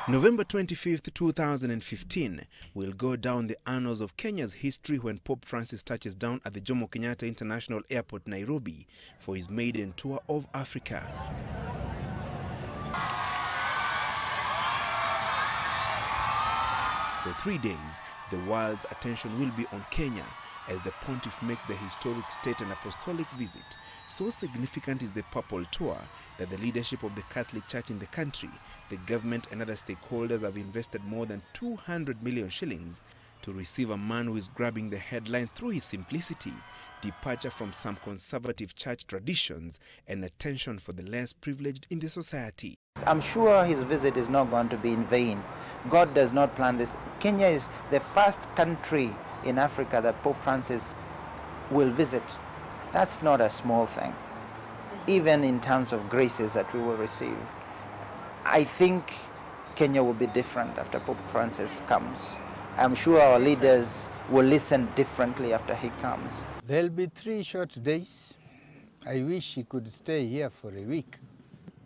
November 25th, 2015 will go down the annals of Kenya's history when Pope Francis touches down at the Jomo Kenyatta International Airport, Nairobi, for his maiden tour of Africa. For 3 days, the world's attention will be on Kenya as the pontiff makes the historic state and apostolic visit. So significant is the papal tour that the leadership of the Catholic Church in the country, the government and other stakeholders have invested more than 200 million shillings to receive a man who is grabbing the headlines through his simplicity, departure from some conservative church traditions, and attention for the less privileged in the society. I'm sure his visit is not going to be in vain. God does not plan this. Kenya is the first country in Africa that Pope Francis will visit. That's not a small thing, even in terms of graces that we will receive. I think Kenya will be different after Pope Francis comes. I'm sure our leaders will listen differently after he comes. There'll be 3 short days. I wish he could stay here for a week.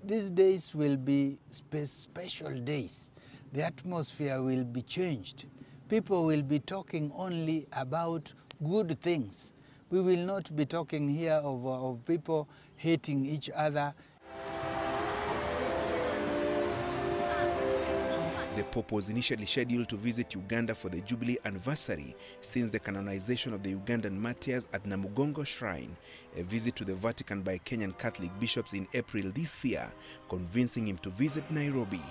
These days will be special days. The atmosphere will be changed. People will be talking only about good things. We will not be talking here of people hating each other. The Pope was initially scheduled to visit Uganda for the Jubilee anniversary since the canonization of the Ugandan martyrs at Namugongo Shrine, a visit to the Vatican by Kenyan Catholic bishops in April this year, convincing him to visit Nairobi.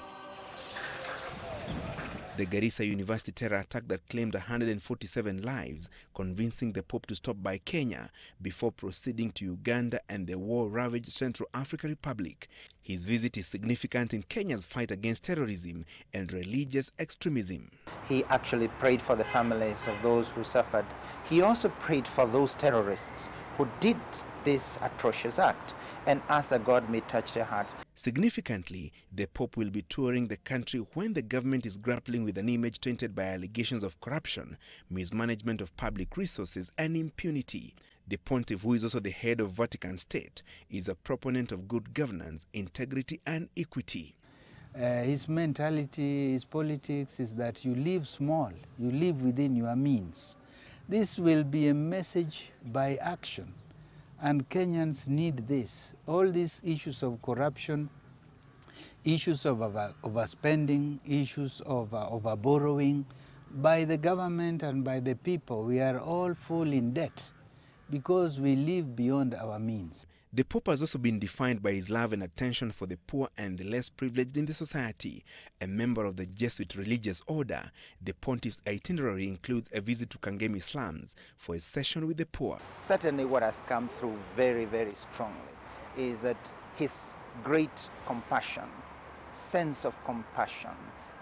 The Garissa University terror attack that claimed 147 lives, convincing the Pope to stop by Kenya before proceeding to Uganda and the war-ravaged Central African Republic. His visit is significant in Kenya's fight against terrorism and religious extremism. He actually prayed for the families of those who suffered. He also prayed for those terrorists who did this atrocious act and asked that God may touch their hearts. Significantly, the Pope will be touring the country when the government is grappling with an image tainted by allegations of corruption, mismanagement of public resources, and impunity. The pontiff, who is also the head of Vatican State, is a proponent of good governance, integrity, and equity. His mentality, his politics is that you live small, you live within your means. This will be a message by action. And Kenyans need this. All these issues of corruption, issues of overspending, issues of borrowing, by the government and by the people, we are all full in debt because we live beyond our means. The Pope has also been defined by his love and attention for the poor and the less privileged in the society. A member of the Jesuit religious order, the pontiff's itinerary includes a visit to Kangemi slums for a session with the poor. Certainly what has come through very, very strongly is that his great compassion, sense of compassion,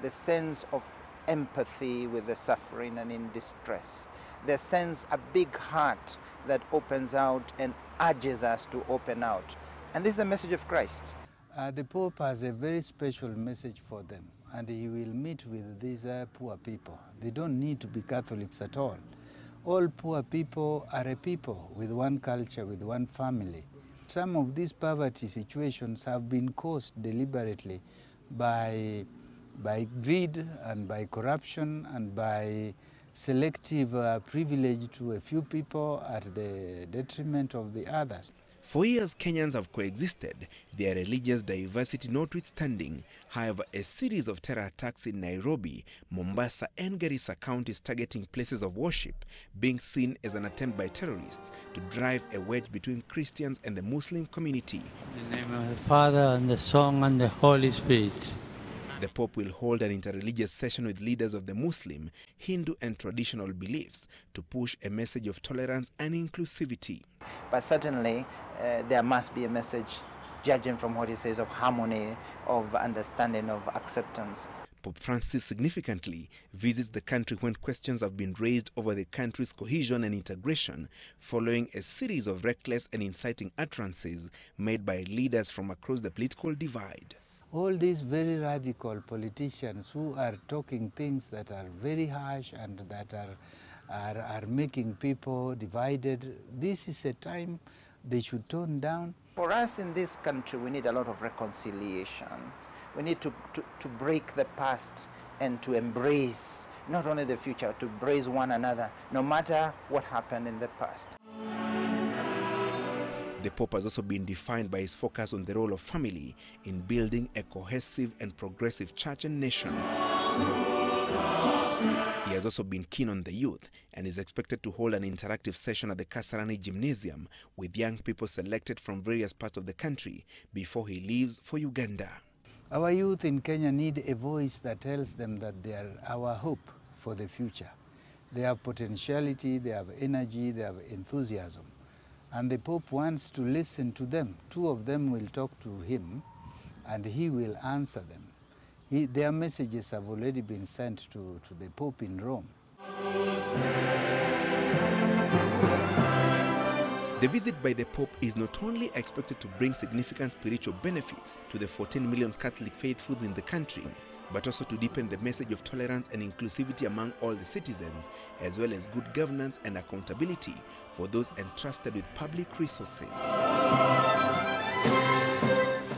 the sense of empathy with the suffering and in distress, the sense, a big heart that opens out and urges us to open out. And this is a message of Christ. The Pope has a very special message for them, and he will meet with these poor people. They don't need to be Catholics at all. All poor people are a people with one culture, with one family. Some of these poverty situations have been caused deliberately by greed and by corruption and by selective privilege to a few people at the detriment of the others. For years, Kenyans have coexisted, their religious diversity notwithstanding. However, a series of terror attacks in Nairobi, Mombasa and Garissa counties targeting places of worship being seen as an attempt by terrorists to drive a wedge between Christians and the Muslim community. In the name of the Father, and the Son, and the Holy Spirit. The Pope will hold an interreligious session with leaders of the Muslim, Hindu and traditional beliefs to push a message of tolerance and inclusivity. But certainly there must be a message, judging from what he says, of harmony, of understanding, of acceptance. Pope Francis significantly visits the country when questions have been raised over the country's cohesion and integration following a series of reckless and inciting utterances made by leaders from across the political divide. All these very radical politicians who are talking things that are very harsh and that are making people divided, this is a time they should tone down. For us in this country, we need a lot of reconciliation. We need to break the past and to embrace not only the future, to embrace one another, no matter what happened in the past. The Pope has also been defined by his focus on the role of family in building a cohesive and progressive church and nation. He has also been keen on the youth and is expected to hold an interactive session at the Kasarani Gymnasium with young people selected from various parts of the country before he leaves for Uganda. Our youth in Kenya need a voice that tells them that they are our hope for the future. They have potentiality, they have energy, they have enthusiasm. And the Pope wants to listen to them. Two of them will talk to him and he will answer them. Their messages have already been sent to the Pope in Rome. The visit by the Pope is not only expected to bring significant spiritual benefits to the 14 million Catholic faithfuls in the country, but also to deepen the message of tolerance and inclusivity among all the citizens, as well as good governance and accountability for those entrusted with public resources.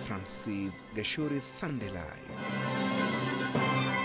Francis Gachuri, Sunday Live.